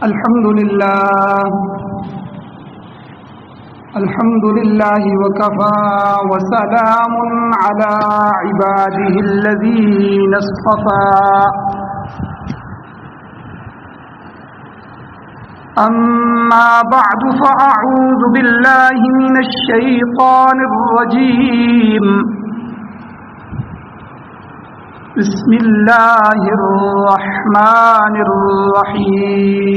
الحمد لله وكفى وسلام على عباده الذين اصطفى أما بعد فأعوذ بالله من الشيطان الرجيم بسم الله الرحمن الرحيم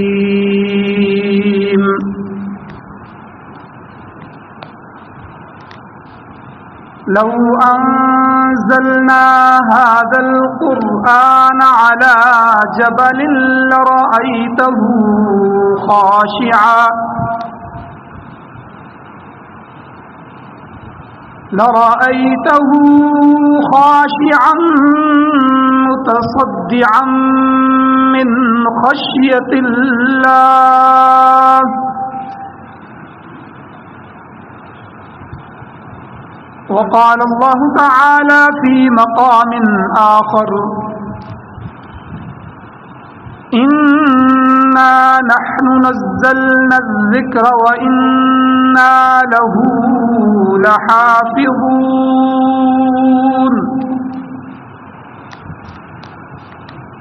لو أنزلنا هذا القرآن على جبل لرأيته خاشعا متصدعا من خشية الله وقال الله تعالى في مقام آخر إنا نحن نزلنا الذكر وإنا له لحافظون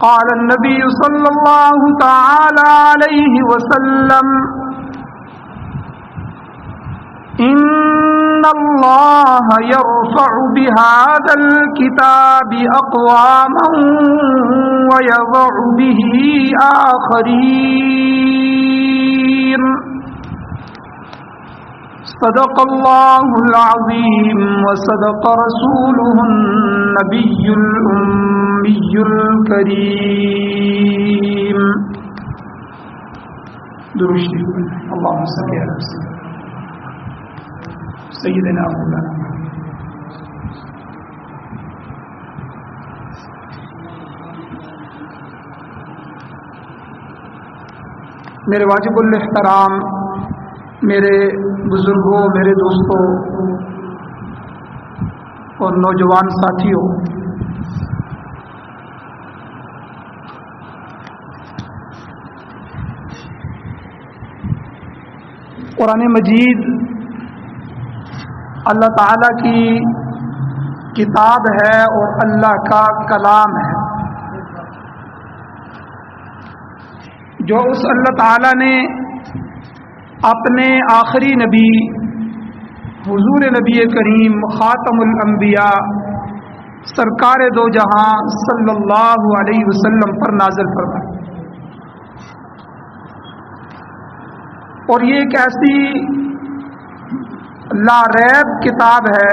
قال النبي صلى الله تعالى عليه وسلم إن الله يرفع بهذا الكتاب أقواما ويضع به آخرين صدق الله العظيم وصدق رسوله النبي الأمي الكريم درود اللهم صل على سیدنا مولانا میرے واجب الاحترام، میرے بزرگوں، میرے دوستوں اور نوجوان ساتھیوں، قرآن مجید اللہ تعالیٰ کی کتاب ہے اور اللہ کا کلام ہے، جو اس اللہ تعالیٰ نے اپنے آخری نبی حضور نبی کریم خاتم الانبیاء سرکار دو جہاں صلی اللہ علیہ وسلم پر نازل فرمائی، اور یہ ایک ایسی لا ریب کتاب ہے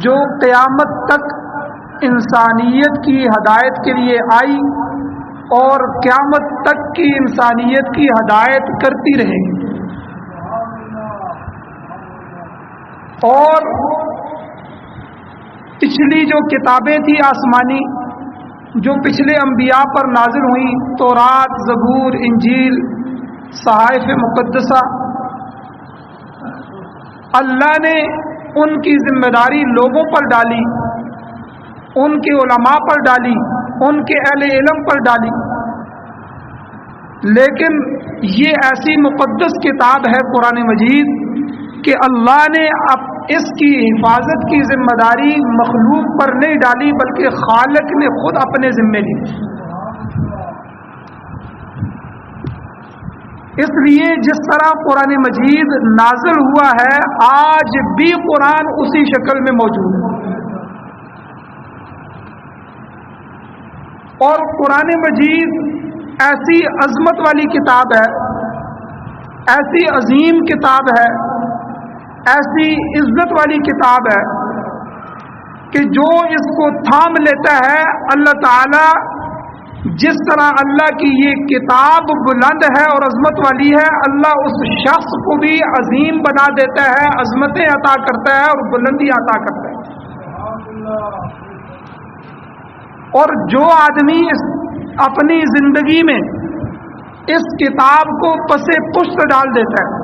جو قیامت تک انسانیت کی ہدایت کے لیے آئی اور قیامت تک کی انسانیت کی ہدایت کرتی رہے گی، اور پچھلی جو کتابیں تھی آسمانی جو پچھلے انبیاء پر نازل ہوئیں، تورات، زبور، انجیل، صحائف مقدسہ، اللہ نے ان کی ذمہ داری لوگوں پر ڈالی، ان کے علماء پر ڈالی، ان کے اہل علم پر ڈالی، لیکن یہ ایسی مقدس کتاب ہے قرآن مجید کہ اللہ نے اب اس کی حفاظت کی ذمہ داری مخلوق پر نہیں ڈالی بلکہ خالق نے خود اپنے ذمے لی۔ اس لیے جس طرح قرآن مجید نازل ہوا ہے آج بھی قرآن اسی شکل میں موجود ہے، اور قرآن مجید ایسی عظمت والی کتاب ہے، ایسی عظیم کتاب ہے، ایسی عزت والی کتاب ہے کہ جو اس کو تھام لیتا ہے، اللہ تعالی جس طرح اللہ کی یہ کتاب بلند ہے اور عظمت والی ہے، اللہ اس شخص کو بھی عظیم بنا دیتا ہے، عظمتیں عطا کرتا ہے اور بلندی عطا کرتا ہے۔ اور جو آدمی اپنی زندگی میں اس کتاب کو پسے پشت ڈال دیتا ہے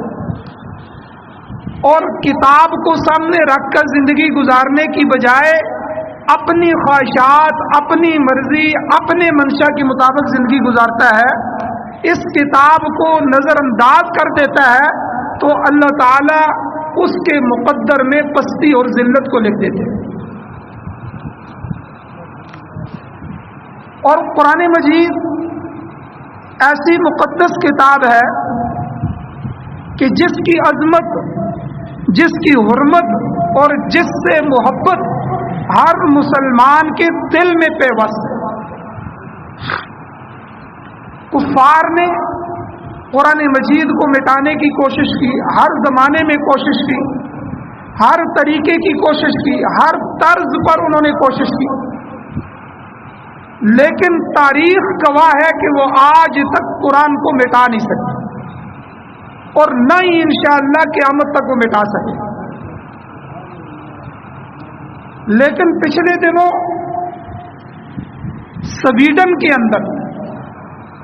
اور کتاب کو سامنے رکھ کر زندگی گزارنے کی بجائے اپنی خواہشات، اپنی مرضی، اپنے منشا کے مطابق زندگی گزارتا ہے، اس کتاب کو نظر انداز کر دیتا ہے تو اللہ تعالیٰ اس کے مقدر میں پستی اور ذلت کو لکھ دیتے ہیں. اور قرآن مجید ایسی مقدس کتاب ہے کہ جس کی عظمت، جس کی حرمت اور جس سے محبت ہر مسلمان کے دل میں پیوست ہے. کفار نے قرآن مجید کو مٹانے کی کوشش کی، ہر زمانے میں کوشش کی، ہر طریقے کی کوشش کی، ہر طرز پر انہوں نے کوشش کی، لیکن تاریخ گواہ ہے کہ وہ آج تک قرآن کو مٹا نہیں سکتے اور نہ ہی انشاءاللہ قیامت تک وہ مٹا سکے. لیکن پچھلے دنوں سویڈن کے اندر،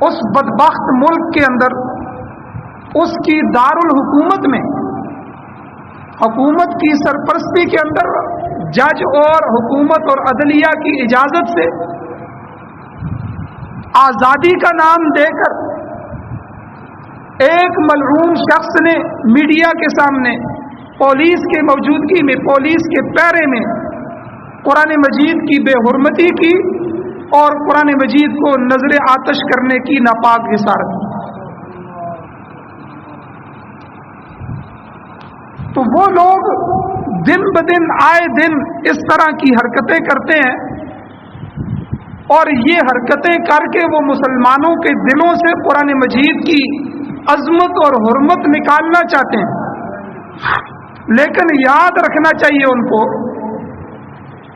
اس بدبخت ملک کے اندر، اس کی دارالحکومت میں، حکومت کی سرپرستی کے اندر، جج اور حکومت اور عدلیہ کی اجازت سے آزادی کا نام دے کر ایک ملعون شخص نے میڈیا کے سامنے پولیس کی موجودگی میں، پولیس کے پہرے میں قرآن مجید کی بے حرمتی کی اور قرآن مجید کو نظر آتش کرنے کی ناپاک جسارت کی. تو وہ لوگ دن بدن آئے دن اس طرح کی حرکتیں کرتے ہیں اور یہ حرکتیں کر کے وہ مسلمانوں کے دلوں سے قرآن مجید کی عظمت اور حرمت نکالنا چاہتے ہیں. لیکن یاد رکھنا چاہیے ان کو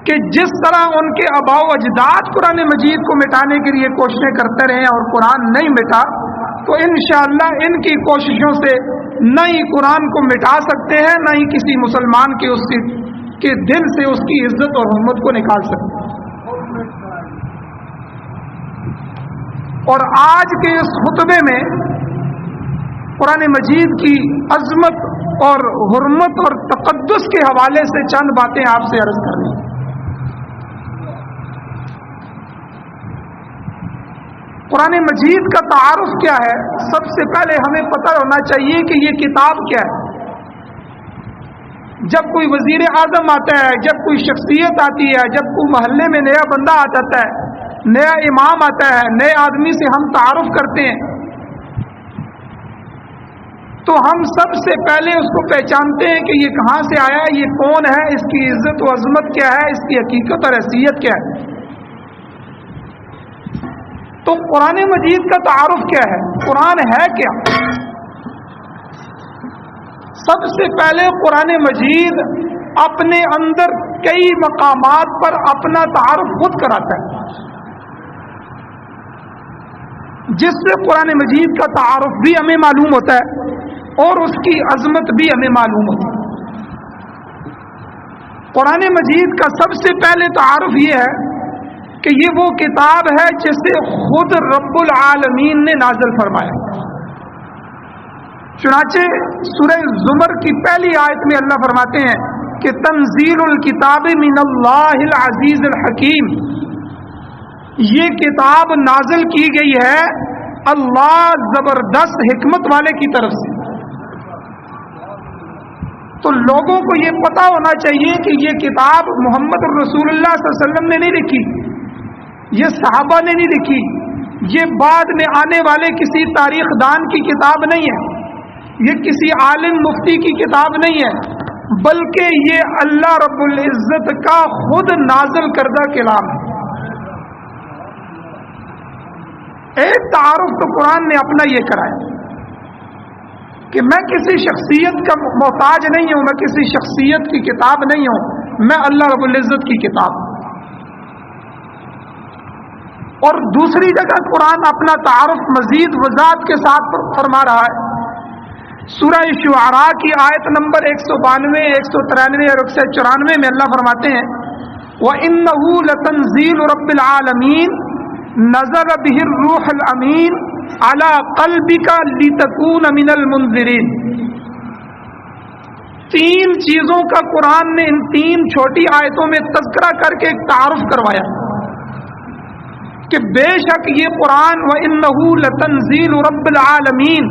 کہ جس طرح ان کے آباء و اجداد قرآن مجید کو مٹانے کے لیے کوششیں کرتے رہے اور قرآن نہیں مٹا، تو انشاءاللہ ان کی کوششوں سے نہ ہی قرآن کو مٹا سکتے ہیں، نہ ہی کسی مسلمان کے اس کے دل سے اس کی عزت اور حرمت کو نکال سکتے ہیں. اور آج کے اس خطبے میں قرآن مجید کی عظمت اور حرمت اور تقدس کے حوالے سے چند باتیں آپ سے عرض کرنی ہیں. قرآن مجید کا تعارف کیا ہے؟ سب سے پہلے ہمیں پتہ ہونا چاہیے کہ یہ کتاب کیا ہے. جب کوئی وزیر اعظم آتا ہے، جب کوئی شخصیت آتی ہے، جب کوئی محلے میں نیا بندہ آ جاتا ہے، نیا امام آتا ہے، نئے آدمی سے ہم تعارف کرتے ہیں، تو ہم سب سے پہلے اس کو پہچانتے ہیں کہ یہ کہاں سے آیا ہے، یہ کون ہے، اس کی عزت و عظمت کیا ہے، اس کی حقیقت اور حیثیت کیا ہے. تو قرآن مجید کا تعارف کیا ہے؟ قرآن ہے کیا؟ سب سے پہلے قرآن مجید اپنے اندر کئی مقامات پر اپنا تعارف خود کراتا ہے، جس سے قرآن مجید کا تعارف بھی ہمیں معلوم ہوتا ہے اور اس کی عظمت بھی ہمیں معلوم ہوتی ہے. قرآن مجید کا سب سے پہلے تعارف یہ ہے کہ یہ وہ کتاب ہے جسے خود رب العالمین نے نازل فرمایا. چنانچہ سورہ زمر کی پہلی آیت میں اللہ فرماتے ہیں کہ تنزیل الکتاب من اللہ العزیز الحکیم، یہ کتاب نازل کی گئی ہے اللہ زبردست حکمت والے کی طرف سے. تو لوگوں کو یہ پتہ ہونا چاہیے کہ یہ کتاب محمد الرسول اللہ صلی اللہ علیہ وسلم نے نہیں لکھی، یہ صحابہ نے نہیں لکھی، یہ بعد میں آنے والے کسی تاریخ دان کی کتاب نہیں ہے، یہ کسی عالم مفتی کی کتاب نہیں ہے، بلکہ یہ اللہ رب العزت کا خود نازل کردہ کلام ہے. ایک تعارف تو قرآن نے اپنا یہ کرایا کہ میں کسی شخصیت کا محتاج نہیں ہوں، میں کسی شخصیت کی کتاب نہیں ہوں، میں اللہ رب العزت کی کتاب ہوں. اور دوسری جگہ قرآن اپنا تعارف مزید وضاحت کے ساتھ فرما رہا ہے. سورہ شعراء کی آیت نمبر 192، 193 اور 194 میں اللہ فرماتے ہیں وَإِنَّهُ لَتَنزِيلُ رَبِّ الْعَالَمِينَ نَزَلَ بِهِ الرُّوحُ الْأَمِينُ عَلَى قَلْبِكَ لِتَكُونَ مِنَ الْمُنذِرِينَ. تین چیزوں کا قرآن نے ان تین چھوٹی آیتوں میں تذکرہ کر کے ایک تعارف کروایا کہ بے شک یہ قرآن وَإِنَّهُ لَتَنزِيلُ رَبِّ الْعَالَمِينَ،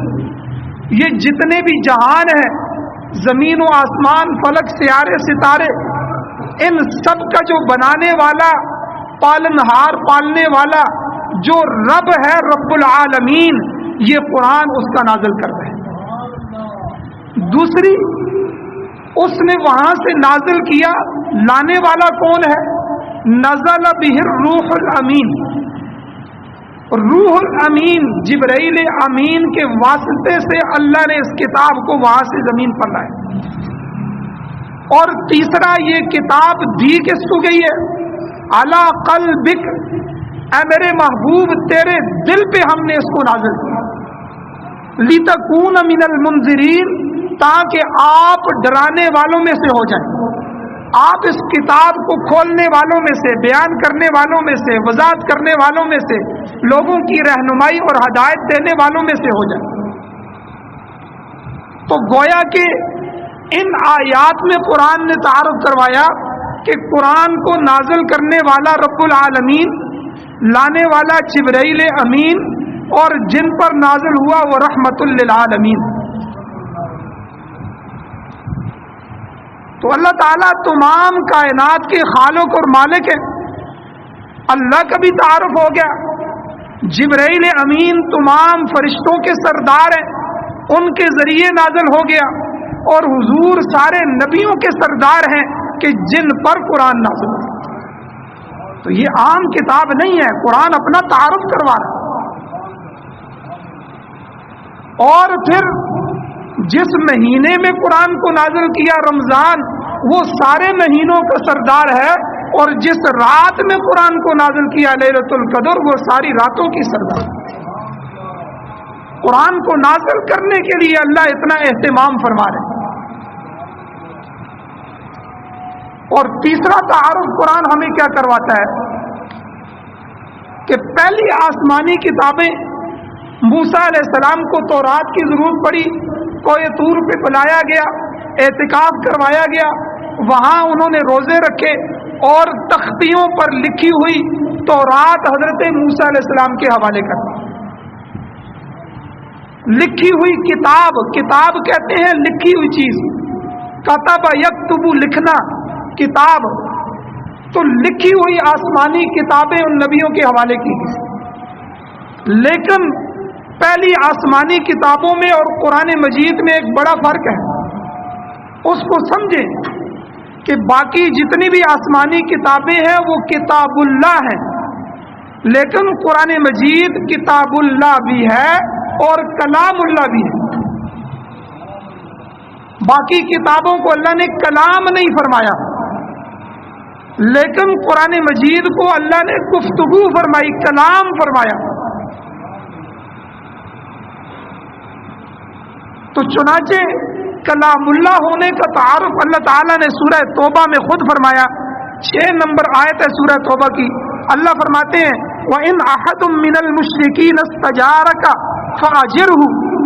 یہ جتنے بھی جہان ہیں، زمین و آسمان، فلک، سیارے، ستارے، ان سب کا جو بنانے والا، پالنہار، پالنے والا جو رب ہے، رب العالمین، یہ قرآن اس کا نازل کر رہے ہیں۔ دوسری، اس نے وہاں سے نازل کیا، لانے والا کون ہے؟ نزل بہ الروح الامین، روح الامین جبرائیل امین کے واسطے سے اللہ نے اس کتاب کو وہاں سے زمین پر لایا۔ اور تیسرا، یہ کتاب دی کس کو گئی ہے؟ علی قلبک، اے میرے محبوب تیرے دل پہ ہم نے اس کو نازل کیا، لتکون من المنذرین، تاکہ آپ ڈرانے والوں میں سے ہو جائیں، آپ اس کتاب کو کھولنے والوں میں سے، بیان کرنے والوں میں سے، وضاحت کرنے والوں میں سے، لوگوں کی رہنمائی اور ہدایت دینے والوں میں سے ہو جائیں۔ تو گویا کہ ان آیات میں قرآن نے تعارف کروایا کہ قرآن کو نازل کرنے والا رب العالمین، لانے والا جبرائیل امین، اور جن پر نازل ہوا وہ رحمت للعالمین۔ تو اللہ تعالیٰ تمام کائنات کے خالق اور مالک ہے۔ اللہ کا بھی تعارف ہو گیا، جبرائیل امین تمام فرشتوں کے سردار ہیں، ان کے ذریعے نازل ہو گیا، اور حضور سارے نبیوں کے سردار ہیں کہ جن پر قرآن نازل ہو۔ تو یہ عام کتاب نہیں ہے، قرآن اپنا تعارف کروا رہا ہے۔ اور پھر جس مہینے میں قرآن کو نازل کیا، رمضان، وہ سارے مہینوں کا سردار ہے، اور جس رات میں قرآن کو نازل کیا، لیلۃ القدر، وہ ساری راتوں کی سردار ہے۔ قرآن کو نازل کرنے کے لیے اللہ اتنا اہتمام فرما رہے ہیں۔ اور تیسرا تعارف قرآن ہمیں کیا کرواتا ہے کہ پہلی آسمانی کتابیں، موسیٰ علیہ السلام کو تورات کی ضرورت پڑی، کوہ طور پہ بلایا گیا، اعتکاف کروایا گیا، وہاں انہوں نے روزے رکھے، اور تختیوں پر لکھی ہوئی تورات حضرت موسیٰ علیہ السلام کے حوالے کر دی۔ لکھی ہوئی کتاب، کتاب کہتے ہیں لکھی ہوئی چیز، کتب یکتب، لکھنا، کتاب، تو لکھی ہوئی آسمانی کتابیں ان نبیوں کے حوالے کی گئی۔ لیکن پہلی آسمانی کتابوں میں اور قرآن مجید میں ایک بڑا فرق ہے، اس کو سمجھیں کہ باقی جتنی بھی آسمانی کتابیں ہیں وہ کتاب اللہ ہیں، لیکن قرآن مجید کتاب اللہ بھی ہے اور کلام اللہ بھی ہے۔ باقی کتابوں کو اللہ نے کلام نہیں فرمایا، لیکن قرآن مجید کو اللہ نے گفتگو فرمائی، کلام فرمایا۔ تو چنانچہ کلام اللہ ہونے کا تعارف اللہ تعالیٰ نے سورہ توبہ میں خود فرمایا، 6 نمبر آیت ہے سورہ توبہ کی۔ اللہ فرماتے ہیں وَإِنْ أَحَدٌ مِّنَ الْمُشْرِكِينَ اسْتَجَارَكَ فَأَجِرْهُ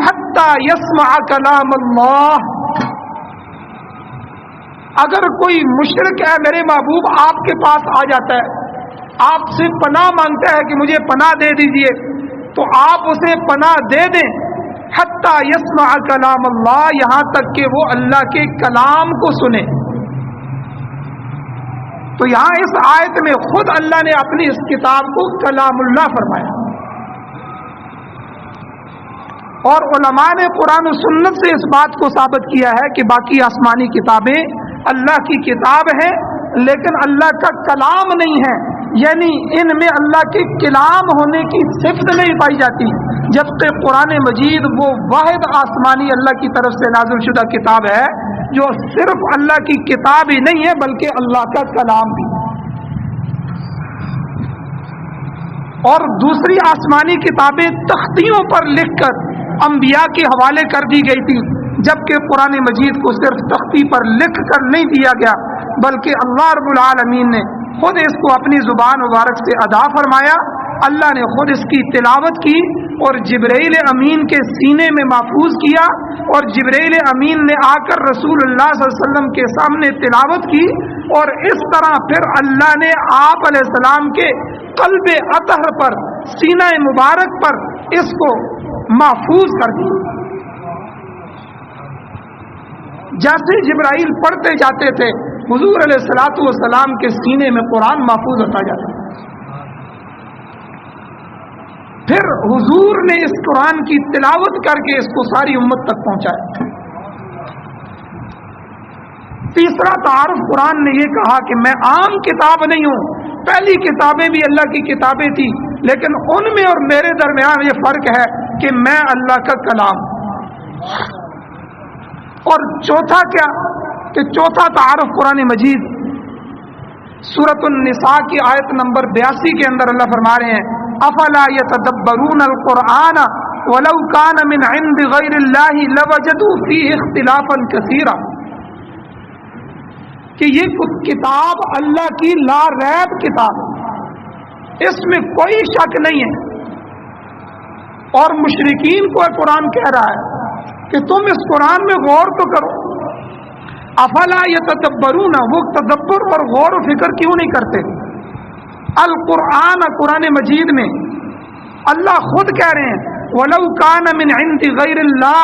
حَتَّى يَسْمَعَ كَلَامَ اللَّهِ۔ اگر کوئی مشرک ہے میرے محبوب آپ کے پاس آ جاتا ہے، آپ سے پناہ مانگتا ہے کہ مجھے پناہ دے دیجئے، تو آپ اسے پناہ دے دیں، حتیٰ یسمع کلام اللہ، یہاں تک کہ وہ اللہ کے کلام کو سنے۔ تو یہاں اس آیت میں خود اللہ نے اپنی اس کتاب کو کلام اللہ فرمایا، اور علماء نے قرآن و سنت سے اس بات کو ثابت کیا ہے کہ باقی آسمانی کتابیں اللہ کی کتاب ہے، لیکن اللہ کا کلام نہیں ہے، یعنی ان میں اللہ کے کلام ہونے کی صفت نہیں پائی جاتی، جبکہ قرآن مجید وہ واحد آسمانی اللہ کی طرف سے نازل شدہ کتاب ہے جو صرف اللہ کی کتاب ہی نہیں ہے بلکہ اللہ کا کلام بھی۔ اور دوسری آسمانی کتابیں تختیوں پر لکھ کر انبیاء کے حوالے کر دی گئی تھی، جبکہ قرآن مجید کو صرف تختی پر لکھ کر نہیں دیا گیا بلکہ اللہ رب العالمین نے خود اس کو اپنی زبان مبارک سے ادا فرمایا، اللہ نے خود اس کی تلاوت کی اور جبرائیل امین کے سینے میں محفوظ کیا، اور جبرائیل امین نے آ کر رسول اللہ صلی اللہ علیہ وسلم کے سامنے تلاوت کی، اور اس طرح پھر اللہ نے آپ علیہ السلام کے قلب اطہر پر، سینہ مبارک پر اس کو محفوظ کر دیا. جیسے جبرائیل پڑھتے جاتے تھے حضور علیہ الصلوۃ والسلام کے سینے میں قرآن محفوظ ہوتا جاتا تھا. پھر حضور نے اس قرآن کی تلاوت کر کے اس کو ساری امت تک پہنچایا. تیسرا تعارف قرآن نے یہ کہا کہ میں عام کتاب نہیں ہوں. پہلی کتابیں بھی اللہ کی کتابیں تھی، لیکن ان میں اور میرے درمیان یہ فرق ہے کہ میں اللہ کا کلام. اور چوتھا کیا کہ چوتھا تعارف قرآن مجید سورۃ النساء کی آیت نمبر 82 کے اندر اللہ فرما رہے ہیں افلا یتدبرون القرآن ولو کان من عند غیر اللہ لوجدوا فیہ اختلافا کثیرا، کہ یہ کتاب اللہ کی لا ریب کتاب ہے، اس میں کوئی شک نہیں ہے. اور مشرکین کو قرآن کہہ رہا ہے کہ تم اس قرآن میں غور تو کرو. افلا یتدبرون، وہ تدبر اور غور و فکر کیوں نہیں کرتے؟ القرآن، قرآن مجید میں اللہ خود کہہ رہے ہیں ولو کان من عند غیر اللہ،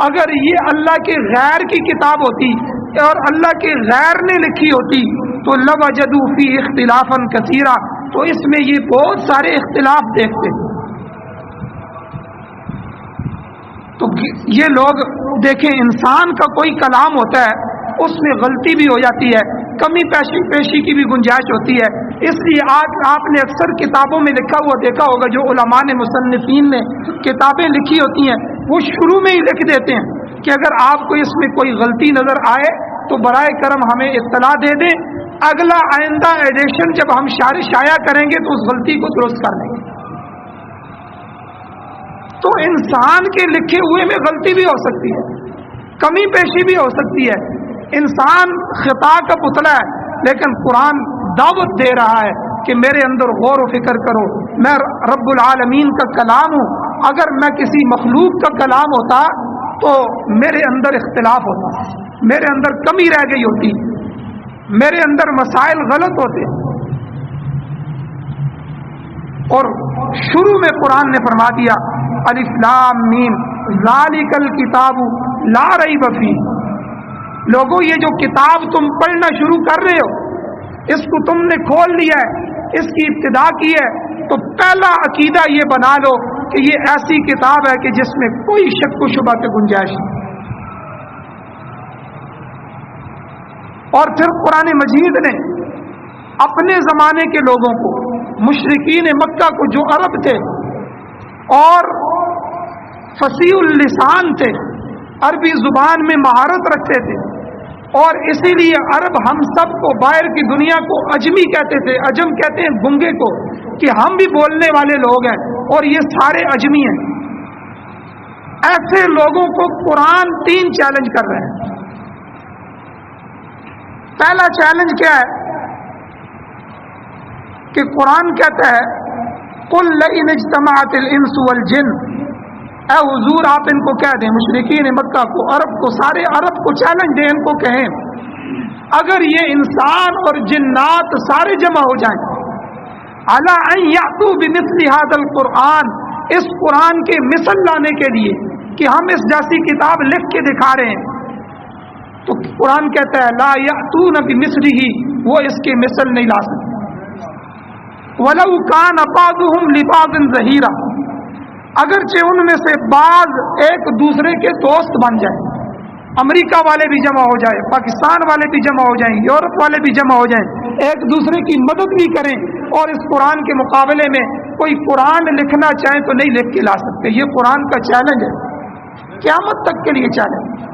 اگر یہ اللہ کے غیر کی کتاب ہوتی اور اللہ کے غیر نے لکھی ہوتی تو لوجدوا فیہ اختلافا کثیرا، تو اس میں یہ بہت سارے اختلاف دیکھتے. تو یہ لوگ دیکھیں، انسان کا کوئی کلام ہوتا ہے اس میں غلطی بھی ہو جاتی ہے، کمی پیشی کی بھی گنجائش ہوتی ہے. اس لیے آپ نے اکثر کتابوں میں لکھا ہوا دیکھا ہوگا، جو علماء نے مصنفین نے کتابیں لکھی ہوتی ہیں وہ شروع میں ہی لکھ دیتے ہیں کہ اگر آپ کو اس میں کوئی غلطی نظر آئے تو برائے کرم ہمیں اطلاع دے دیں، اگلا آئندہ ایڈیشن جب ہم شائع کریں گے تو اس غلطی کو درست کر لیں گے. تو انسان کے لکھے ہوئے میں غلطی بھی ہو سکتی ہے، کمی پیشی بھی ہو سکتی ہے. انسان خطا کا پتلا ہے، لیکن قرآن دعوت دے رہا ہے کہ میرے اندر غور و فکر کرو، میں رب العالمین کا کلام ہوں. اگر میں کسی مخلوق کا کلام ہوتا تو میرے اندر اختلاف ہوتا، میرے اندر کمی رہ گئی ہوتی، میرے اندر مسائل غلط ہوتے. اور شروع میں قرآن نے فرما دیا الف لام میم ذالک الکتاب لا ریب فیہ. لوگوں، یہ جو کتاب تم پڑھنا شروع کر رہے ہو، اس کو تم نے کھول لیا ہے، اس کی ابتدا کی ہے، تو پہلا عقیدہ یہ بنا لو کہ یہ ایسی کتاب ہے کہ جس میں کوئی شک و شبہ کی گنجائش نہیں. اور پھر قرآن مجید نے اپنے زمانے کے لوگوں کو، مشرکین مکہ کو جو عرب تھے اور فصیح اللسان تھے، عربی زبان میں مہارت رکھتے تھے، اور اسی لیے عرب ہم سب کو، باہر کی دنیا کو اجمی کہتے تھے. اجم کہتے ہیں گنگے کو، کہ ہم بھی بولنے والے لوگ ہیں اور یہ سارے اجمی ہیں. ایسے لوگوں کو قرآن 3 چیلنج کر رہے ہیں. پہلا چیلنج کیا ہے کہ قرآن کہتا ہے قل لئن اجتمعت الانس والجن، اے حضور آپ ان کو کہہ دیں، مشرکین مکہ کو، عرب کو، سارے عرب کو چیلنج دیں، ان کو کہیں اگر یہ انسان اور جنات سارے جمع ہو جائیں علی ان یأتوا بمثل ھذا القرآن، اس قرآن کے مثل لانے کے لیے کہ ہم اس جیسی کتاب لکھ کے دکھا رہے ہیں، تو قرآن کہتا ہے لا یأتون بمثلہ، وہ اس کے مثل نہیں لا سکتے. ولو کان بعضهم لبعض ظہیرا، اگرچہ ان میں سے بعض ایک دوسرے کے دوست بن جائیں، امریکہ والے بھی جمع ہو جائیں، پاکستان والے بھی جمع ہو جائیں، یورپ والے بھی جمع ہو جائیں، ایک دوسرے کی مدد بھی کریں، اور اس قرآن کے مقابلے میں کوئی قرآن لکھنا چاہیں تو نہیں لکھ کے لا سکتے. یہ قرآن کا چیلنج ہے، قیامت تک کے لیے چیلنج.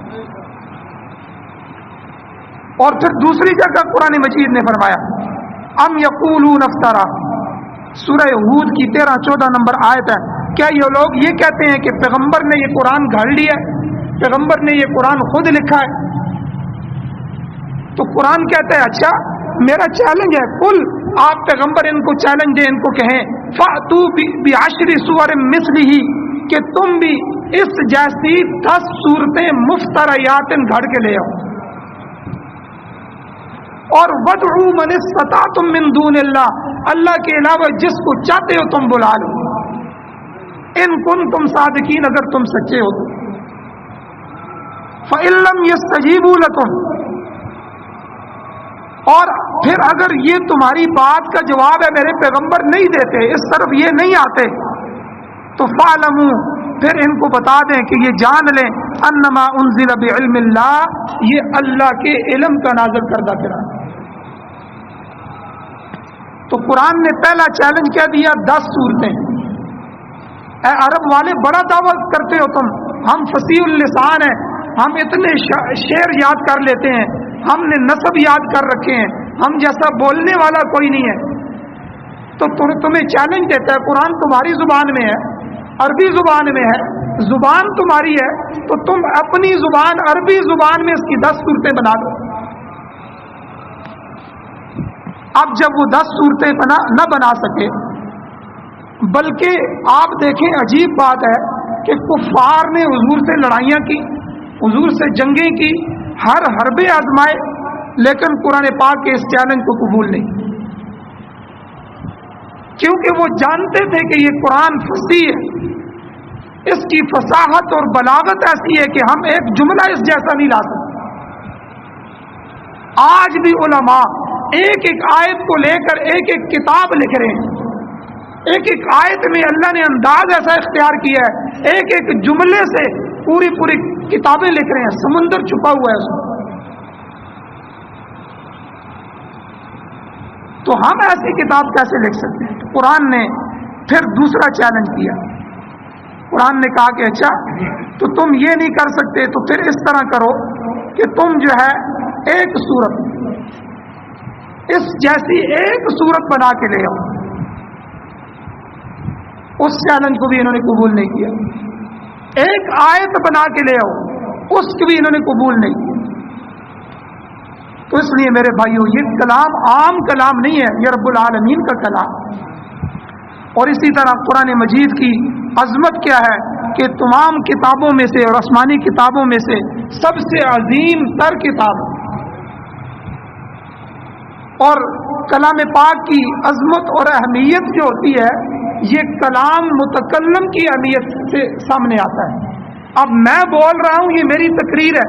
اور پھر دوسری جگہ قرآن مجید نے فرمایا ام یقولون افترا، سورہ ہود کی 13-14 نمبر آیت ہے. کیا یہ لوگ یہ کہتے ہیں کہ پیغمبر نے یہ قرآن گھڑ لیا ہے، پیغمبر نے یہ قرآن خود لکھا ہے؟ تو قرآن کہتا ہے اچھا میرا چیلنج ہے، قل، آپ پیغمبر ان کو چیلنج دیں، ان کو کہیں فَأْتُوا بِعَشْرِ سُوَرٍ مِثْلِهِ، کہ تم بھی اس جیسی 10 صورتیں مفتریات گھڑ کے لے آؤ. اور وَادْعُوا مَنِ اسْتَطَعْتُم مِّن دُونِ اللَّهِ، اللہ کے علاوہ جس کو چاہتے ہو تم بلا لو، ان کنتم صادقین، اگر تم سچے ہو تو۔ فَإِن لَّمْ يَسْتَجِيبُوا لَكُمْ، اور پھر اگر یہ تمہاری بات کا جواب ہے میرے پیغمبر نہیں دیتے، اس طرف یہ نہیں آتے، تو فَاعْلَمُوا، پھر ان کو بتا دیں کہ یہ جان لیں انما انزل بعلم اللہ، یہ اللہ کے علم کا نازل کردہ قرآن۔ تو قرآن نے پہلا چیلنج کیا دیا، 10 صورتیں۔ اے عرب والے بڑا دعویٰ کرتے ہو تم، ہم فصیح اللسان ہیں، ہم اتنے شعر یاد کر لیتے ہیں، ہم نے نسب یاد کر رکھے ہیں، ہم جیسا بولنے والا کوئی نہیں ہے۔ تو تمہیں چیلنج دیتا ہے، قرآن تمہاری زبان میں ہے، عربی زبان میں ہے، زبان تمہاری ہے، تو تم اپنی زبان عربی زبان میں اس کی 10 صورتیں بنا دو۔ اب جب وہ 10 صورتیں نہ بنا سکے، بلکہ آپ دیکھیں عجیب بات ہے کہ کفار نے حضور سے لڑائیاں کی، حضور سے جنگیں کی، ہر حربے آزمائے، لیکن قرآن پاک کے اس چیلنج کو قبول نہیں، کیونکہ وہ جانتے تھے کہ یہ قرآن فصیح ہے، اس کی فصاحت اور بلاغت ایسی ہے کہ ہم ایک جملہ اس جیسا نہیں لا سکتے۔ آج بھی علماء ایک ایک آیت کو لے کر ایک ایک کتاب لکھ رہے ہیں، ایک ایک آیت میں اللہ نے انداز ایسا اختیار کیا ہے، ایک ایک جملے سے پوری پوری کتابیں لکھ رہے ہیں، سمندر چھپا ہوا ہے اس میں۔ تو ہم ایسی کتاب کیسے لکھ سکتے ہیں؟ قرآن نے پھر دوسرا چیلنج کیا، قرآن نے کہا کہ اچھا تو تم یہ نہیں کر سکتے، تو پھر اس طرح کرو کہ تم جو ہے ایک سورت اس جیسی ایک سورت بنا کے لے آؤ۔ اس چیلنج کو بھی انہوں نے قبول نہیں کیا۔ ایک آیت بنا کے لے آؤ، اس کو بھی انہوں نے قبول نہیں کیا۔ تو اس لیے میرے بھائیو، یہ کلام عام کلام نہیں ہے، یہ رب العالمین کا کلام۔ اور اسی طرح قرآن مجید کی عظمت کیا ہے کہ تمام کتابوں میں سے اور آسمانی کتابوں میں سے سب سے عظیم تر کتاب، اور کلام پاک کی عظمت اور اہمیت جو ہوتی ہے، یہ کلام متکلم کی اہمیت سے سامنے آتا ہے۔ اب میں بول رہا ہوں، یہ میری تقریر ہے،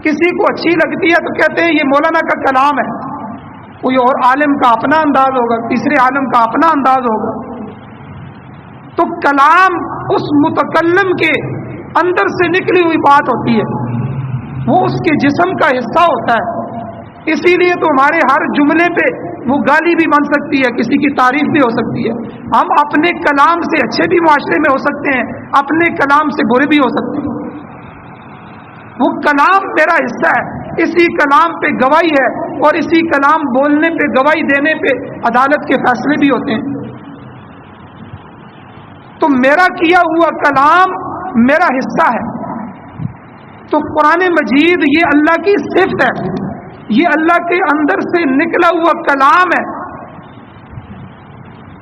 کسی کو اچھی لگتی ہے تو کہتے ہیں یہ مولانا کا کلام ہے، کوئی اور عالم کا اپنا انداز ہوگا، تیسرے عالم کا اپنا انداز ہوگا۔ تو کلام اس متکلم کے اندر سے نکلی ہوئی بات ہوتی ہے، وہ اس کے جسم کا حصہ ہوتا ہے، اسی لیے تو ہمارے ہر جملے پہ وہ گالی بھی بن سکتی ہے، کسی کی تعریف بھی ہو سکتی ہے۔ ہم اپنے کلام سے اچھے بھی معاشرے میں ہو سکتے ہیں، اپنے کلام سے برے بھی ہو سکتے ہیں۔ وہ کلام میرا حصہ ہے، اسی کلام پہ گواہی ہے، اور اسی کلام بولنے پہ، گواہی دینے پہ عدالت کے فیصلے بھی ہوتے ہیں۔ تو میرا کیا ہوا کلام میرا حصہ ہے۔ تو قرآن مجید یہ اللہ کی صفت ہے، یہ اللہ کے اندر سے نکلا ہوا کلام ہے۔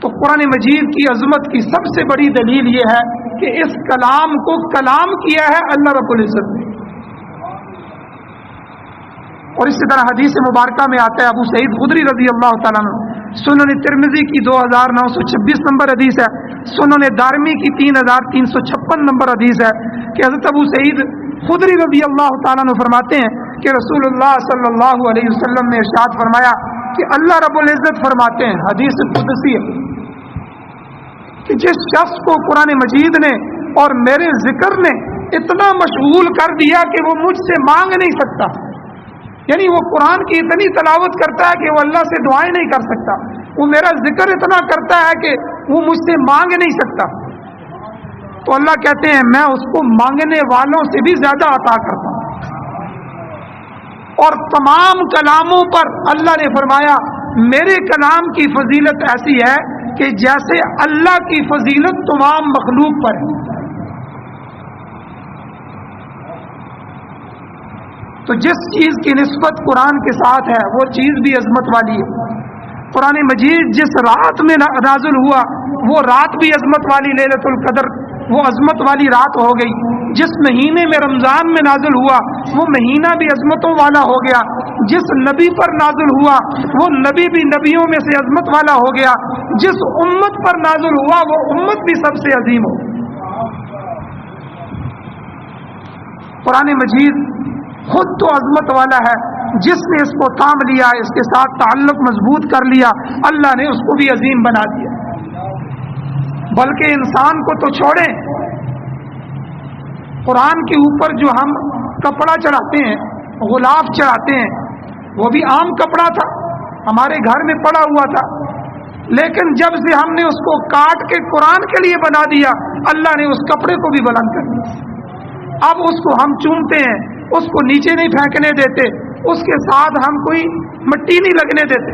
تو قرآن مجید کی عظمت کی سب سے بڑی دلیل یہ ہے کہ اس کلام کو کلام کیا ہے اللہ رب العزت نے۔ اور اسی طرح حدیث مبارکہ میں آتا ہے، ابو سعید خدری رضی اللہ تعالیٰ عنہ، سنن ترمذی کی 2926 نمبر حدیث ہے، سنن دارمی کی 3356 نمبر حدیث ہے کہ حضرت ابو سعید خدری رضی اللہ تعالیٰ عنہ فرماتے ہیں کہ رسول اللہ صلی اللہ علیہ وسلم نے ارشاد فرمایا کہ اللہ رب العزت فرماتے ہیں، حدیث قدسی ہے، کہ جس شخص کو قرآن مجید نے اور میرے ذکر نے اتنا مشغول کر دیا کہ وہ مجھ سے مانگ نہیں سکتا، یعنی وہ قرآن کی اتنی تلاوت کرتا ہے کہ وہ اللہ سے دعائیں نہیں کر سکتا، وہ میرا ذکر اتنا کرتا ہے کہ وہ مجھ سے مانگ نہیں سکتا، تو اللہ کہتے ہیں میں اس کو مانگنے والوں سے بھی زیادہ عطا کرتا ہوں۔ اور تمام کلاموں پر اللہ نے فرمایا میرے کلام کی فضیلت ایسی ہے کہ جیسے اللہ کی فضیلت تمام مخلوق پر ہے۔ تو جس چیز کی نسبت قرآن کے ساتھ ہے وہ چیز بھی عظمت والی ہے۔ قرآن مجید جس رات میں نازل ہوا وہ رات بھی عظمت والی، لیلۃ القدر وہ عظمت والی رات ہو گئی۔ جس مہینے میں رمضان میں نازل ہوا وہ مہینہ بھی عظمتوں والا ہو گیا۔ جس نبی پر نازل ہوا وہ نبی بھی نبیوں میں سے عظمت والا ہو گیا، جس امت پر نازل ہوا وہ امت بھی سب سے عظیم ہو۔ قرآن مجید خود تو عظمت والا ہے، جس نے اس کو تھام لیا، اس کے ساتھ تعلق مضبوط کر لیا، اللہ نے اس کو بھی عظیم بنا دیا۔ بلکہ انسان کو تو چھوڑیں، قرآن کے اوپر جو ہم کپڑا چڑھاتے ہیں، غلاف چڑھاتے ہیں، وہ بھی عام کپڑا تھا، ہمارے گھر میں پڑا ہوا تھا، لیکن جب سے ہم نے اس کو کاٹ کے قرآن کے لیے بنا دیا، اللہ نے اس کپڑے کو بھی بلند کر دیا۔ اب اس کو ہم چومتے ہیں، اس کو نیچے نہیں پھینکنے دیتے، اس کے ساتھ ہم کوئی مٹی نہیں لگنے دیتے۔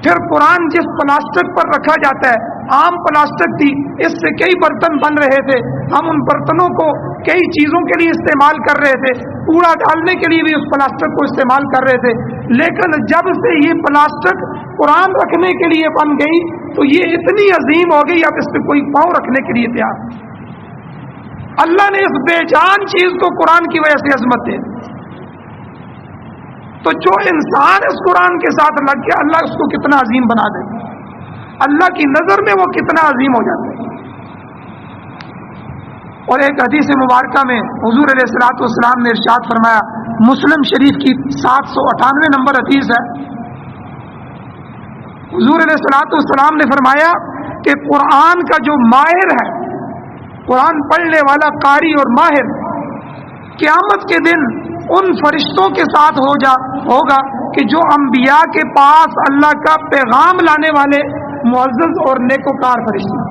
پھر قرآن جس پلاسٹک پر رکھا جاتا ہے، عام پلاسٹک تھی، اس سے کئی برتن بن رہے تھے، ہم ان برتنوں کو کئی چیزوں کے لیے استعمال کر رہے تھے، کوڑا ڈالنے کے لیے بھی اس پلاسٹک کو استعمال کر رہے تھے، لیکن جب سے یہ پلاسٹک قرآن رکھنے کے لیے بن گئی تو یہ اتنی عظیم ہو گئی، اب اس پہ کوئی پاؤں رکھنے کے لیے تیار۔ اللہ نے اس بے جان چیز کو قرآن کی وجہ سے عظمت دے، تو جو انسان اس قرآن کے ساتھ لگ گیا، اللہ اس کو کتنا عظیم بنا دے، اللہ کی نظر میں وہ کتنا عظیم ہو جاتا ہے۔ اور ایک حدیث مبارکہ میں حضور علیہ الصلوۃ والسلام نے ارشاد فرمایا، مسلم شریف کی 798 نمبر حدیث ہے، حضور علیہ الصلوۃ والسلام نے فرمایا کہ قرآن کا جو ماہر ہے، قرآن پڑھنے والا قاری اور ماہر، قیامت کے دن ان فرشتوں کے ساتھ ہوگا کہ جو انبیاء کے پاس اللہ کا پیغام لانے والے معزز اور نیکوکار فرشتے۔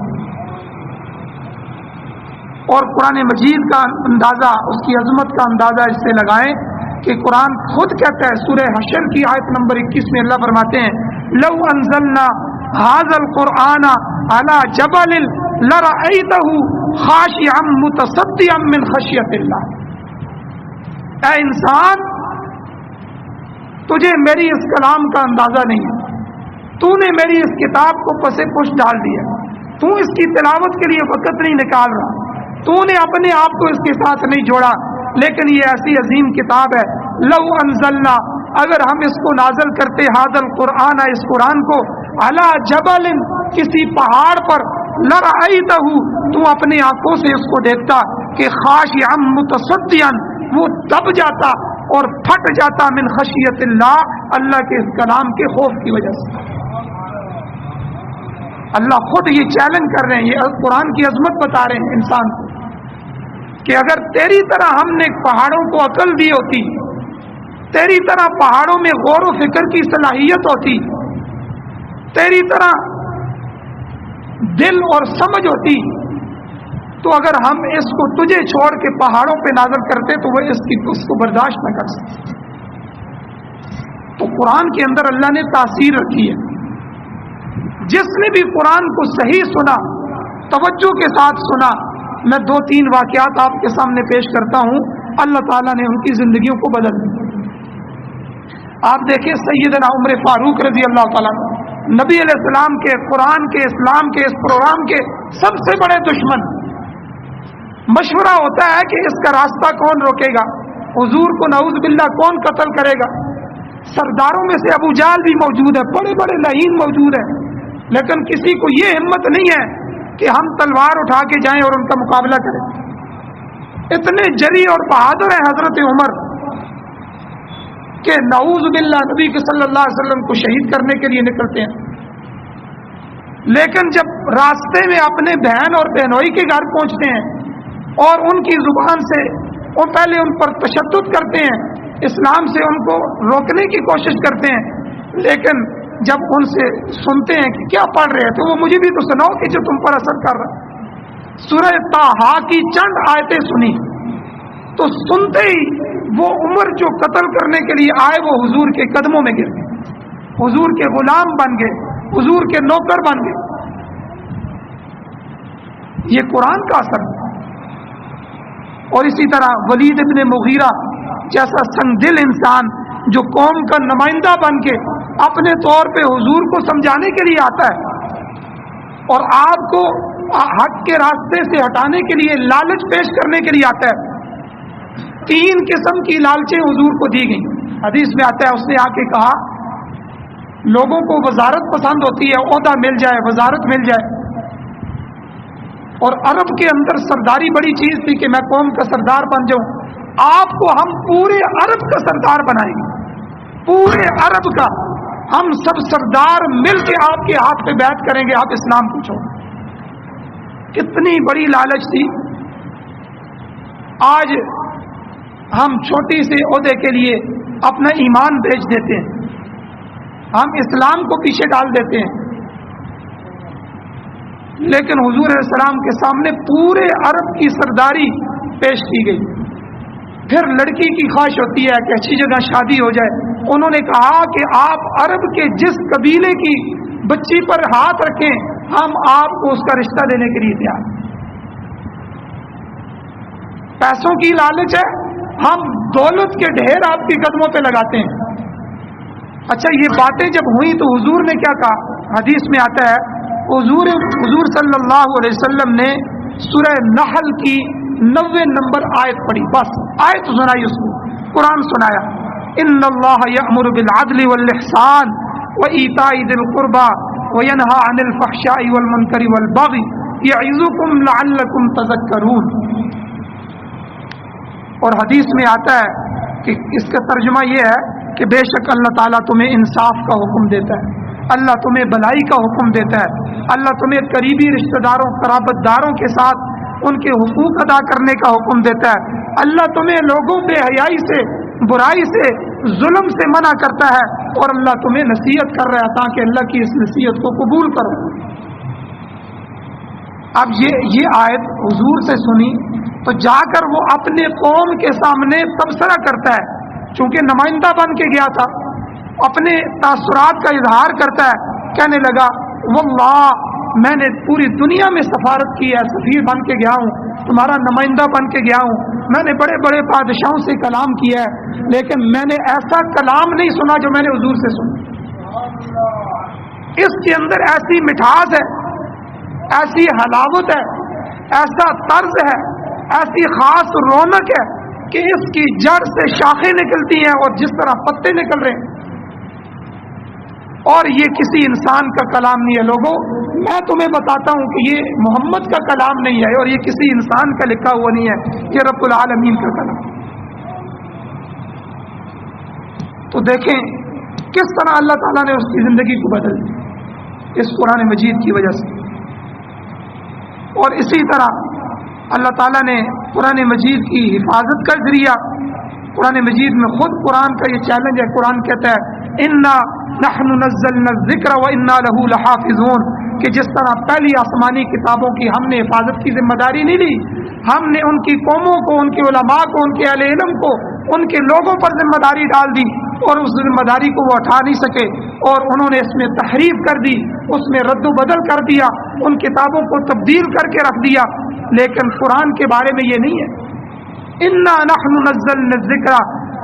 اور قرآن مجید کا اندازہ، اس کی عظمت کا اندازہ اس سے لگائیں کہ قرآن خود کہتا ہے، سورہ حشر کی آیت نمبر 21 میں اللہ فرماتے ہیں، لو انزلنا هذا القرآن على جبل لرأيته خاشعا متصدعا من خشیۃ اللہ۔ اے انسان، تجھے میری اس کلام کا اندازہ نہیں ہے، تو نے میری اس کتاب کو پسے پش ڈال دیا، تو اس کی تلاوت کے لیے وقت نہیں نکال رہا، تو نے اپنے آپ کو اس کے ساتھ نہیں جوڑا، لیکن یہ ایسی عظیم کتاب ہے، لو انزلنا، اگر ہم اس کو نازل کرتے، ھذا القرآن، اس قرآن کو، علی جبل، کسی پہاڑ پر، لرأیتہ، تو اپنی آنکھوں سے اس کو دیکھتا کہ خاشعا متصدعا، وہ دب جاتا اور پھٹ جاتا، من خشیت اللہ، اللہ کے اس کلام کے خوف کی وجہ سے۔ اللہ خود یہ چیلنج کر رہے ہیں، یہ قرآن کی عظمت بتا رہے ہیں انسان کو، کہ اگر تیری طرح ہم نے پہاڑوں کو عقل دی ہوتی، تیری طرح پہاڑوں میں غور و فکر کی صلاحیت ہوتی، تیری طرح دل اور سمجھ ہوتی، تو اگر ہم اس کو تجھے چھوڑ کے پہاڑوں پہ نازل کرتے تو وہ اس کو برداشت نہ کر سکتے۔ تو قرآن کے اندر اللہ نے تاثیر رکھی ہے۔ جس نے بھی قرآن کو صحیح سنا، توجہ کے ساتھ سنا، میں 2-3 واقعات آپ کے سامنے پیش کرتا ہوں، اللہ تعالیٰ نے ان کی زندگیوں کو بدل دیا۔ آپ دیکھیں سیدنا عمر فاروق رضی اللہ تعالیٰ، نبی علیہ السلام کے، قرآن کے، اسلام کے، اس پروگرام کے سب سے بڑے دشمن۔ مشورہ ہوتا ہے کہ اس کا راستہ کون روکے گا، حضور کو نعوذ باللہ کون قتل کرے گا۔ سرداروں میں سے ابو جہل بھی موجود ہے، بڑے بڑے لعین موجود ہیں، لیکن کسی کو یہ ہمت نہیں ہے کہ ہم تلوار اٹھا کے جائیں اور ان کا مقابلہ کریں۔ اتنے جری اور بہادر ہیں حضرت عمر کہ نعوذ باللہ نبی صلی اللہ علیہ وسلم کو شہید کرنے کے لیے نکلتے ہیں، لیکن جب راستے میں اپنے بہن اور بہنوئی کے گھر پہنچتے ہیں اور ان کی زبان سے وہ پہلے ان پر تشدد کرتے ہیں، اسلام سے ان کو روکنے کی کوشش کرتے ہیں، لیکن جب ان سے سنتے ہیں کہ کیا پڑھ رہے ہیں تو وہ مجھے بھی تو سناؤ کہ جو تم پر اثر کر رہا۔ سورہ طٰہٰ کی چند آیتیں سنی تو سنتے ہی وہ عمر جو قتل کرنے کے لیے آئے وہ حضور کے قدموں میں گر گئے، حضور کے غلام بن گئے، حضور کے نوکر بن گئے۔ یہ قرآن کا اثر ہے۔ اور اسی طرح ولید ابن مغیرہ جیسا سنگ دل انسان جو قوم کا نمائندہ بن کے اپنے طور پہ حضور کو سمجھانے کے لیے آتا ہے اور آپ کو حق کے راستے سے ہٹانے کے لیے لالچ پیش کرنے کے لیے آتا ہے۔ 3 قسم کی لالچیں حضور کو دی گئیں۔ حدیث میں آتا ہے اس نے آ کے کہا لوگوں کو وزارت پسند ہوتی ہے، عہدہ مل جائے، وزارت مل جائے، اور عرب کے اندر سرداری بڑی چیز تھی کہ میں قوم کا سردار بن جاؤں، آپ کو ہم پورے عرب کا سردار بنائیں گے، پورے عرب کا ہم سب سردار مل کے آپ کے ہاتھ پہ بیعت کریں گے، آپ اسلام پوچھو۔ کتنی بڑی لالچ تھی۔ آج ہم چھوٹی سے عہدے کے لیے اپنا ایمان بیچ دیتے ہیں، ہم اسلام کو پیچھے ڈال دیتے ہیں، لیکن حضور علیہ السلام کے سامنے پورے عرب کی سرداری پیش کی گئی۔ پھر لڑکی کی خواہش ہوتی ہے کہ اچھی جگہ شادی ہو جائے، انہوں نے کہا کہ آپ عرب کے جس قبیلے کی بچی پر ہاتھ رکھیں ہم آپ کو اس کا رشتہ دینے کے لیے تیار۔ پیسوں کی لالچ ہے، ہم دولت کے ڈھیر آپ کے قدموں پہ لگاتے ہیں۔ اچھا یہ باتیں جب ہوئی تو حضور نے کیا کہا؟ حدیث میں آتا ہے حضور صلی اللہ علیہ وسلم نے سورہ نحل کی 90 نمبر آیت پڑھی، بس آیت سنائی، اس کو قرآن سنایا، ان اللہ یأمر بالعدل والاحسان وایتاء ذی القربى وینہی عن الفحشاء والمنکر والبغی یعظکم لعلکم تذکرون۔ اور حدیث میں آتا ہے کہ اس کا ترجمہ یہ ہے کہ بے شک اللہ تعالیٰ تمہیں انصاف کا حکم دیتا ہے، اللہ تمہیں بھلائی کا حکم دیتا ہے، اللہ تمہیں قریبی رشتہ داروں قرابت داروں کے ساتھ ان کے حقوق ادا کرنے کا حکم دیتا ہے، اللہ تمہیں لوگوں بے حیائی سے، برائی سے، ظلم سے منع کرتا ہے، اور اللہ تمہیں نصیحت کر رہا ہے تاکہ اللہ کی اس نصیحت کو قبول کرو۔ اب یہ آیت حضور سے سنی تو جا کر وہ اپنے قوم کے سامنے تبصرہ کرتا ہے، چونکہ نمائندہ بن کے گیا تھا، اپنے تاثرات کا اظہار کرتا ہے، کہنے لگا واللہ میں نے پوری دنیا میں سفارت کی ہے، سفیر بن کے گیا ہوں، تمہارا نمائندہ بن کے گیا ہوں، میں نے بڑے بڑے بادشاہوں سے کلام کیا ہے، لیکن میں نے ایسا کلام نہیں سنا جو میں نے حضور سے سنا۔ اس کے اندر ایسی مٹھاس ہے، ایسی حلاوت ہے، ایسا طرز ہے، ایسی خاص رونق ہے کہ اس کی جڑ سے شاخیں نکلتی ہیں اور جس طرح پتے نکل رہے ہیں، اور یہ کسی انسان کا کلام نہیں ہے۔ لوگوں میں تمہیں بتاتا ہوں کہ یہ محمد کا کلام نہیں ہے اور یہ کسی انسان کا لکھا ہوا نہیں ہے، یہ رب العالمین کا کلام۔ تو دیکھیں کس طرح اللہ تعالیٰ نے اس کی زندگی کو بدل دی اس قرآن مجید کی وجہ سے۔ اور اسی طرح اللہ تعالیٰ نے قرآن مجید کی حفاظت کا ذریعہ، قرآن مجید میں خود قرآن کا یہ چیلنج ہے، قرآن کہتا ہے انا نحن نزلنا الذکر وانا له لحافظون، کہ جس طرح پہلی آسمانی کتابوں کی ہم نے حفاظت کی ذمہ داری نہیں لی، ہم نے ان کی قوموں کو، ان کے علماء کو، ان کے اہل علم کو، ان کے لوگوں پر ذمہ داری ڈال دی، اور اس ذمہ داری کو وہ اٹھا نہیں سکے، اور انہوں نے اس میں تحریف کر دی، اس میں رد و بدل کر دیا، ان کتابوں کو تبدیل کر کے رکھ دیا۔ لیکن قرآن کے بارے میں یہ نہیں ہے، انا نحن نزلنا الذکر،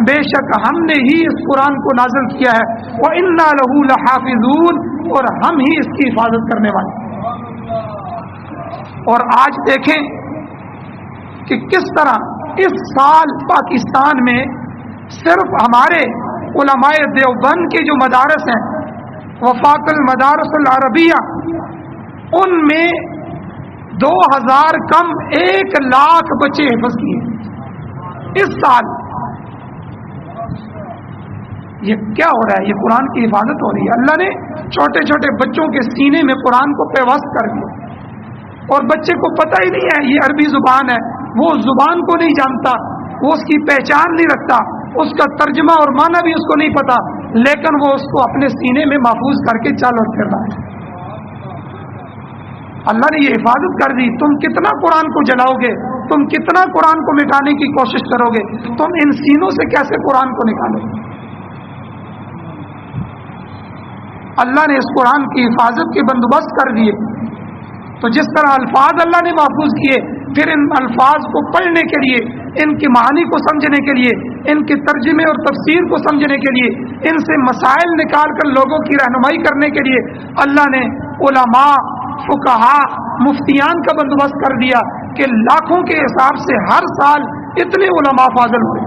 بے شک ہم نے ہی اس قرآن کو نازل کیا ہے، وَإِنَّا لَهُ لَحَافِظُونَ، اور ہم ہی اس کی حفاظت کرنے والے۔ اور آج دیکھیں کہ کس طرح اس سال پاکستان میں صرف ہمارے علماء دیوبند کے جو مدارس ہیں، وفاق المدارس العربیہ، ان میں 2000 کم 1 لاکھ بچے حفظ کیے اس سال۔ یہ کیا ہو رہا ہے؟ یہ قرآن کی حفاظت ہو رہی ہے۔ اللہ نے چھوٹے چھوٹے بچوں کے سینے میں قرآن کو پیوست کر دیا، اور بچے کو پتہ ہی نہیں ہے یہ عربی زبان ہے، وہ زبان کو نہیں جانتا، وہ اس کی پہچان نہیں رکھتا، اس کا ترجمہ اور معنی بھی اس کو نہیں پتا، لیکن وہ اس کو اپنے سینے میں محفوظ کر کے چل اور پھر رہا ہے۔ اللہ نے یہ حفاظت کر دی۔ تم کتنا قرآن کو جلاؤ گے، تم کتنا قرآن کو مٹانے کی کوشش کرو گے، تم ان سینوں سے کیسے قرآن کو نکالو گے؟ اللہ نے اس قرآن کی حفاظت کے بندوبست کر دیے۔ تو جس طرح الفاظ اللہ نے محفوظ کیے، پھر ان الفاظ کو پڑھنے کے لیے، ان کے معانی کو سمجھنے کے لیے، ان کے ترجمے اور تفسیر کو سمجھنے کے لیے، ان سے مسائل نکال کر لوگوں کی رہنمائی کرنے کے لیے اللہ نے علماء، فقہاء، مفتیان کا بندوبست کر دیا کہ لاکھوں کے حساب سے ہر سال اتنے علماء فاضل ہوئے۔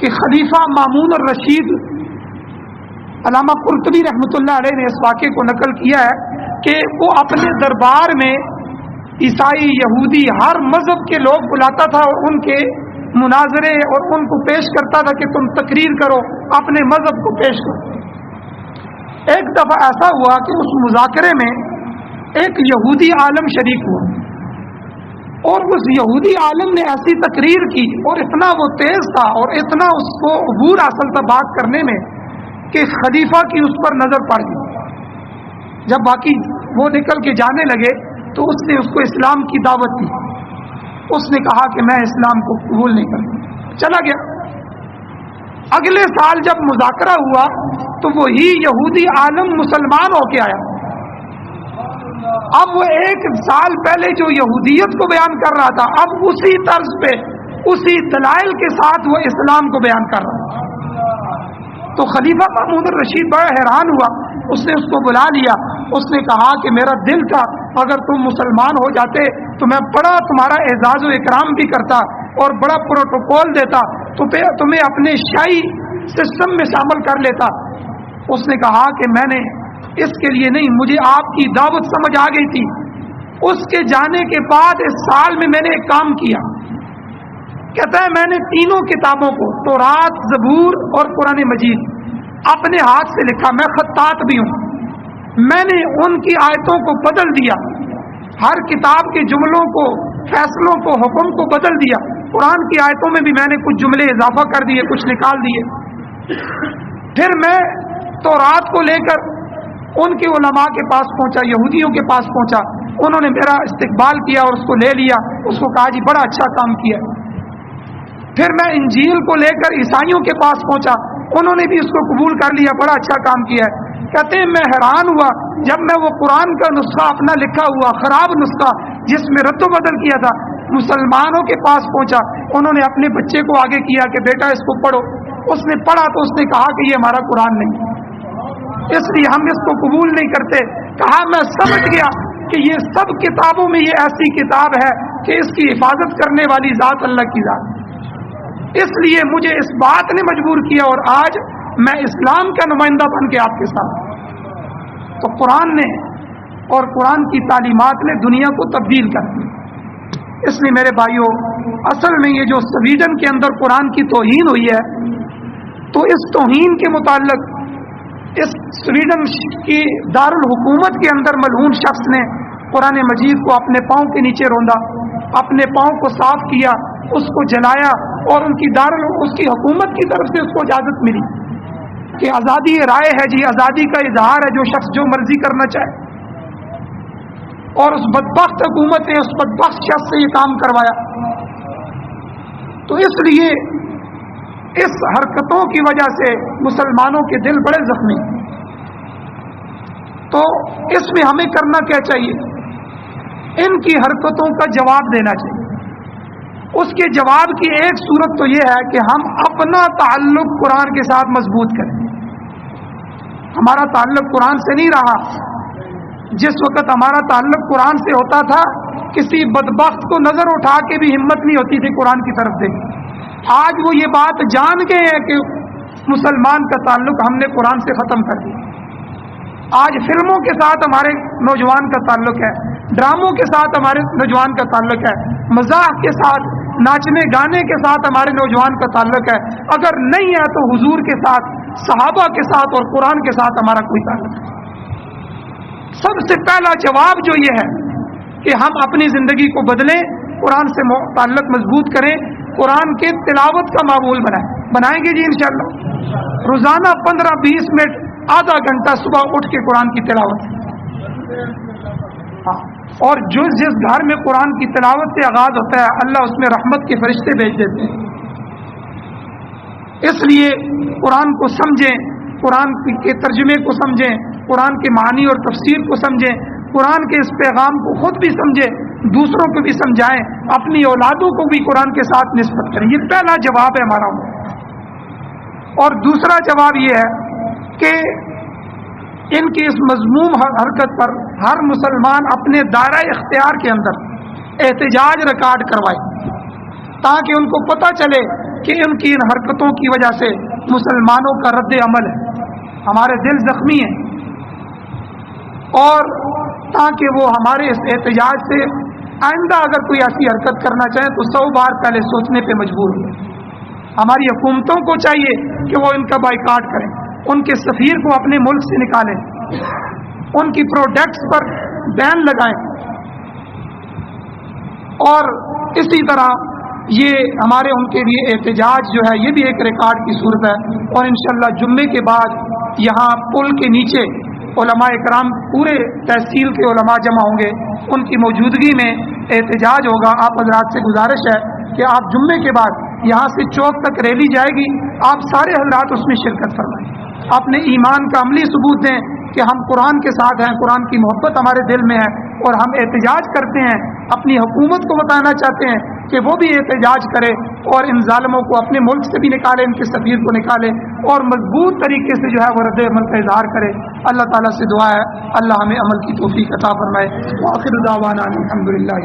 کہ خلیفہ مامون الرشید، علامہ قرطبی رحمۃ اللہ علیہ نے اس واقعے کو نقل کیا ہے کہ وہ اپنے دربار میں عیسائی، یہودی، ہر مذہب کے لوگ بلاتا تھا اور ان کے مناظرے اور ان کو پیش کرتا تھا کہ تم تقریر کرو، اپنے مذہب کو پیش کرو۔ ایک دفعہ ایسا ہوا کہ اس مذاکرے میں ایک یہودی عالم شریک ہوا، اور اس یہودی عالم نے ایسی تقریر کی اور اتنا وہ تیز تھا اور اتنا اس کو عبور حاصل تھا بات کرنے میں کہ خلیفہ کی اس پر نظر پڑ گئی۔ جب باقی وہ نکل کے جانے لگے تو اس نے اس کو اسلام کی دعوت دی۔ اس نے کہا کہ میں اسلام کو قبول نہیں کرتا، چلا گیا۔ اگلے سال جب مذاکرہ ہوا تو وہی یہودی عالم مسلمان ہو کے آیا۔ اب وہ ایک سال پہلے جو یہودیت کو بیان کر رہا تھا، اب اسی طرز پہ، اسی دلائل کے ساتھ وہ اسلام کو بیان کر رہا تھا۔ تو خلیفہ مامون الرشید بڑا حیران ہوا، اس نے اس کو بلا لیا، اس نے کہا کہ میرا دل تھا اگر تم مسلمان ہو جاتے تو میں بڑا تمہارا اعزاز و اکرام بھی کرتا اور بڑا پروٹوکول دیتا، تو تمہیں اپنے شاہی سسٹم میں شامل کر لیتا۔ اس نے کہا کہ میں نے اس کے لیے نہیں، مجھے آپ کی دعوت سمجھ آ گئی تھی۔ اس کے جانے کے بعد اس سال میں نے ایک کام کیا، کہتا ہے میں نے تینوں کتابوں کو، تورات، زبور اور قرآن مجید، اپنے ہاتھ سے لکھا۔ میں خطاط بھی ہوں۔ میں نے ان کی آیتوں کو بدل دیا، ہر کتاب کے جملوں کو، فیصلوں کو، حکم کو بدل دیا۔ قرآن کی آیتوں میں بھی میں نے کچھ جملے اضافہ کر دیے، کچھ نکال دیے۔ پھر میں تورات کو لے کر ان کے علماء کے پاس پہنچا، یہودیوں کے پاس پہنچا، انہوں نے میرا استقبال کیا اور اس کو لے لیا، اس کو کہا جی بڑا اچھا کام کیا۔ پھر میں انجیل کو لے کر عیسائیوں کے پاس پہنچا، انہوں نے بھی اس کو قبول کر لیا، بڑا اچھا کام کیا ہے۔ کہتے ہیں میں حیران ہوا جب میں وہ قرآن کا نسخہ اپنا لکھا ہوا خراب نسخہ جس میں رد و بدل کیا تھا مسلمانوں کے پاس پہنچا، انہوں نے اپنے بچے کو آگے کیا کہ بیٹا اس کو پڑھو۔ اس نے پڑھا تو اس نے کہا کہ یہ ہمارا قرآن نہیں، اس لیے ہم اس کو قبول نہیں کرتے۔ کہا میں سمجھ گیا کہ یہ سب کتابوں میں یہ ایسی کتاب ہے کہ اس کی حفاظت کرنے والی ذات اللہ کی ذات، اس لیے مجھے اس بات نے مجبور کیا اور آج میں اسلام کا نمائندہ بن کے آپ کے ساتھ۔ تو قرآن نے اور قرآن کی تعلیمات نے دنیا کو تبدیل کر دی۔ اس لیے میرے بھائیوں، اصل میں یہ جو سویڈن کے اندر قرآن کی توہین ہوئی ہے، تو اس توہین کے متعلق اس سویڈن کی دارالحکومت کے اندر ملعون شخص نے قرآن مجید کو اپنے پاؤں کے نیچے روندا، اپنے پاؤں کو صاف کیا، اس کو جلایا، اور اس کی حکومت کی طرف سے اس کو اجازت ملی کہ آزادی رائے ہے جی، آزادی کا اظہار ہے، جو شخص جو مرضی کرنا چاہے۔ اور اس بدبخت حکومت نے اس بدبخت شخص سے یہ کام کروایا۔ تو اس لیے اس حرکتوں کی وجہ سے مسلمانوں کے دل بڑے زخمی۔ تو اس میں ہمیں کرنا کیا چاہیے؟ ان کی حرکتوں کا جواب دینا چاہیے۔ اس کے جواب کی ایک صورت تو یہ ہے کہ ہم اپنا تعلق قرآن کے ساتھ مضبوط کریں۔ ہمارا تعلق قرآن سے نہیں رہا۔ جس وقت ہمارا تعلق قرآن سے ہوتا تھا، کسی بدبخت کو نظر اٹھا کے بھی ہمت نہیں ہوتی تھی قرآن کی طرف دیکھنے۔ آج وہ یہ بات جان گئے ہیں کہ مسلمان کا تعلق ہم نے قرآن سے ختم کر دیا۔ آج فلموں کے ساتھ ہمارے نوجوان کا تعلق ہے، ڈراموں کے ساتھ ہمارے نوجوان کا تعلق ہے، مزاح کے ساتھ، ناچنے گانے کے ساتھ ہمارے نوجوان کا تعلق ہے۔ اگر نہیں ہے تو حضور کے ساتھ، صحابہ کے ساتھ اور قرآن کے ساتھ ہمارا کوئی تعلق نہیں۔ سب سے پہلا جواب جو یہ ہے کہ ہم اپنی زندگی کو بدلیں، قرآن سے تعلق مضبوط کریں، قرآن کے تلاوت کا معمول بنائیں گے جی انشاءاللہ۔ روزانہ 15-20 منٹ، آدھا گھنٹہ صبح اٹھ کے قرآن کی تلاوت، اور جس گھر میں قرآن کی تلاوت سے آغاز ہوتا ہے، اللہ اس میں رحمت کے فرشتے بھیج دیتے ہیں۔ اس لیے قرآن کو سمجھیں، قرآن کے ترجمے کو سمجھیں، قرآن کے معنی اور تفسیر کو سمجھیں، قرآن کے اس پیغام کو خود بھی سمجھیں، دوسروں کو بھی سمجھائیں، اپنی اولادوں کو بھی قرآن کے ساتھ نسبت کریں۔ یہ پہلا جواب ہے ہمارا۔ اور دوسرا جواب یہ ہے کہ ان کی اس مذموم حرکت پر ہر مسلمان اپنے دائرہ اختیار کے اندر احتجاج ریکارڈ کروائے، تاکہ ان کو پتہ چلے کہ ان کی ان حرکتوں کی وجہ سے مسلمانوں کا رد عمل ہے، ہمارے دل زخمی ہیں، اور تاکہ وہ ہمارے اس احتجاج سے آئندہ اگر کوئی ایسی حرکت کرنا چاہے تو 100 بار پہلے سوچنے پہ مجبور ہوئے۔ ہماری حکومتوں کو چاہیے کہ وہ ان کا بائیکاٹ کریں، ان کے سفیر کو اپنے ملک سے نکالیں، ان کی پروڈکٹس پر بین لگائیں، اور اسی طرح یہ ہمارے ان کے لیے احتجاج جو ہے یہ بھی ایک ریکارڈ کی صورت ہے۔ اور انشاءاللہ جمعے کے بعد یہاں پل کے نیچے علماء اکرام پورے تحصیل کے علماء جمع ہوں گے، ان کی موجودگی میں احتجاج ہوگا۔ آپ حضرات سے گزارش ہے کہ آپ جمعے کے بعد یہاں سے چوک تک ریلی جائے گی، آپ سارے حضرات اس میں شرکت فرمائیں، اپنے ایمان کا عملی ثبوت دیں کہ ہم قرآن کے ساتھ ہیں، قرآن کی محبت ہمارے دل میں ہے، اور ہم احتجاج کرتے ہیں، اپنی حکومت کو بتانا چاہتے ہیں کہ وہ بھی احتجاج کرے اور ان ظالموں کو اپنے ملک سے بھی نکالے، ان کے سفیر کو نکالے، اور مضبوط طریقے سے جو ہے وہ رد عمل کا اظہار کرے۔ اللہ تعالیٰ سے دعا ہے اللہ ہمیں عمل کی توفیق عطا فرمائے۔ وآخر دعوانا الحمدللہ۔